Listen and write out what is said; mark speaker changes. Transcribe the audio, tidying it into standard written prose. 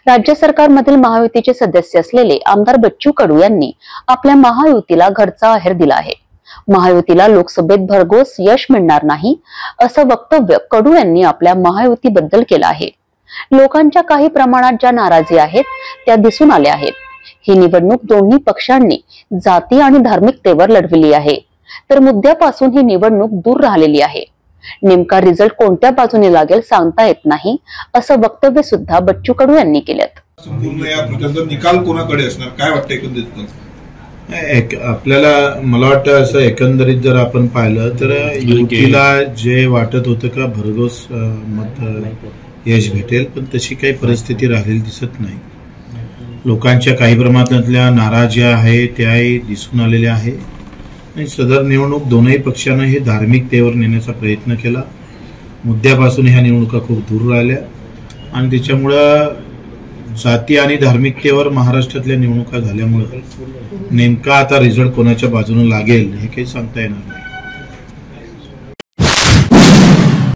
Speaker 1: राज्य सरकारमधील महायुतीचे सदस्य असलेले आमदार बच्चू कडू यांनी आपल्या महायुतीला घरचा आहेर दिला आहे। महायुतीला लोकसभेत भरघोस यश मिळणार नाही असं वक्तव्य कडू यांनी आपल्या महायुतीबद्दल केलं आहे। लोकांच्या काही प्रमाणात ज्या नाराजी आहेत त्या दिसून आल्या आहेत। ही निवडणूक दोन्ही पक्षांनी जाती आणि धार्मिकतेवर लढविली आहे, तर मुद्द्यापासून ही निवडणूक दूर राहिलेली आहे। नेमका रिझल्ट कोणत्या बाजूने लागेल सांगता येत नाही असं वक्तव्य सुद्धा बच्चू कडू यांनी केलं।
Speaker 2: संपूर्ण या प्रकरणाचा निकाल कोणाकडे असणार काय वाटतं एकंदरीत?
Speaker 3: आपल्याला मला वाटतं असं एकंदरीत जर आपण पाहिलं तर युतीला जे वाटत होतं का भरघोस मत यश भेटेल, पण तशी काही परिस्थिती राहिलेली दिसत नाही। लोकांच्या काही प्रमाणातल्या नाराज्या आहे त्याही दिसून आलेल्या आहे आणि सदर निवडणूक दोनही पक्षानं हे धार्मिकतेवर नेण्याचा प्रयत्न केला। मुद्द्यापासून ह्या निवडणुका खूप दूर राहिल्या आणि त्याच्यामुळं जाती आणि धार्मिकतेवर महाराष्ट्रातल्या निवडणुका झाल्यामुळे नेमका आता रिझल्ट कोणाच्या बाजूने लागेल हे काही सांगता येणार नाही।